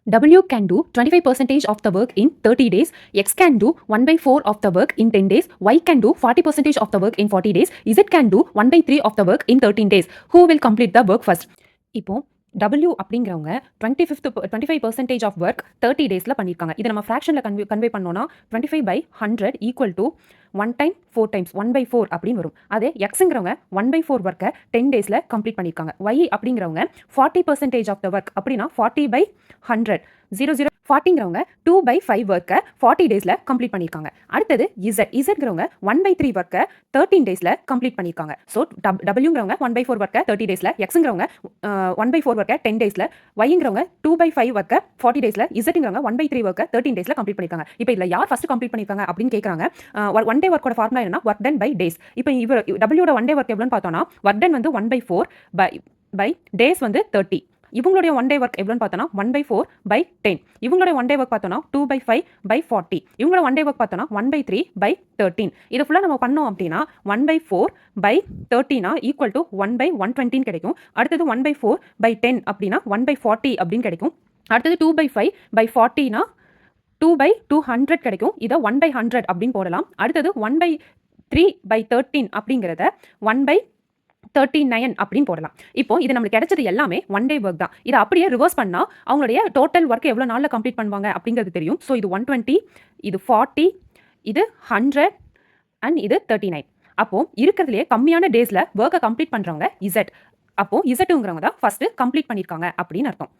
W can do 25% of the work in 30 days, X can do 1 by 4 of the work in 10 days, Y can do 40% of the work in 40 days, Z can do 1 by 3 of the work in 13 days. Who will complete the work first? இப்போ W அப்படிங்கிறவங்க 25% of work 30 டேஸில் பண்ணியிருக்காங்க. இதை நம்ம ஃப்ராக்ஷனில் convey பண்ணோன்னா 25/100 equal to 1 time 4 times 1/4 அப்படின்னு வரும். அதே எக்ஸுங்கிறவங்க 1/4 ஒர்க்கை 10 டேஸில் கம்ப்ளீட் பண்ணியிருக்காங்க. Y அப்படிங்கிறவங்க 40% ஆஃப் த ஒர்க் அப்படின்னா 40/100 00 40ங்கிறவங்க 2/5 ஒர்க்கை 40 டேஸில் கம்ப்ளீட் பண்ணியிருக்காங்க. அடுத்தது இசட்ங்கிறவங்க 1/3 ஒர்க்கை 13 டேஸில் கம்ப்ளீட் பண்ணியிருக்காங்க. ஸோ டபிள்யூங்கிறவங்க 1/4 ஒர்க்கை 30 டேஸில், எக்ஸுங்கிறவங்க 1/4 ஒர்க்கை 10 டேஸில், ஒய்ங்கிறவங்க 2/5 ஒர்க்கை 40 டேஸில், இசட்ங்கிறவங்க 1/3 ஒர்க்கை 13 டேஸில் கம்ப்ளீட் பண்ணியிருக்காங்க. இப்போ இதில் யார் ஃபஸ்ட்டு கம்ப்ளீட் பண்ணியிருக்காங்க அப்படின்னு கேட்குறாங்க. ஒன் டே ஒர்க்கோட ஃபார்முலா என்ன? Work done by days. இப்போ இவர் டபிள்யூட ஒன் டே ஒர்க் எவ்வளோன்னு பார்த்தோன்னா ஒர்க் டன் வந்து 1/4 பை டேஸ் வந்து 30. இவங்களுடைய ஒன் டே ஒர்க் எவ்வளோன்னு பார்த்தோன்னா 1/4/10. இவங்களுடைய ஒன் டே ஒர்க் பார்த்தோன்னா 2/5/40. இவங்களோட ஒன் டே ஒர்க் பார்த்தோன்னா 1/3/13. இதை ஃபுல்லாக நம்ம பண்ணோம் அப்படின்னா 1/4/13 ஈக்குவல் டு 1/120 கிடைக்கும். அடுத்தது 1/4/10 அப்படின்னா 1/40 அப்படின்னு கிடைக்கும். அடுத்தது 2/5/40 2/200 கிடைக்கும். இதை 1/100 அப்படின்னு போடலாம். அடுத்தது 1/3/13 அப்படிங்கிறத 1/39 அப்படின்னு போடலாம். இப்போ இது நம்மளுக்கு கிடைச்சது எல்லாமே ஒன் டே ஒர்க் தான். இதை அப்படியே ரிவர்ஸ் பண்ணா அவங்களுடைய டோட்டல் ஒர்க் எவ்வளோ நாளில் கம்ப்ளீட் பண்ணுவாங்க அப்படிங்கிறது தெரியும். ஸோ இது 120, இது 40, இது 100 அண்ட் இது 39. அப்போ இருக்கிறதுலே கம்மியான டேஸில் ஒர்க்கை கம்ப்ளீட் பண்ணுறவங்க இசட். அப்போ இசட்டுங்கிறவங்க தான் ஃபர்ஸ்ட் கம்ப்ளீட் பண்ணியிருக்காங்க அப்படின்னு அர்த்தம்.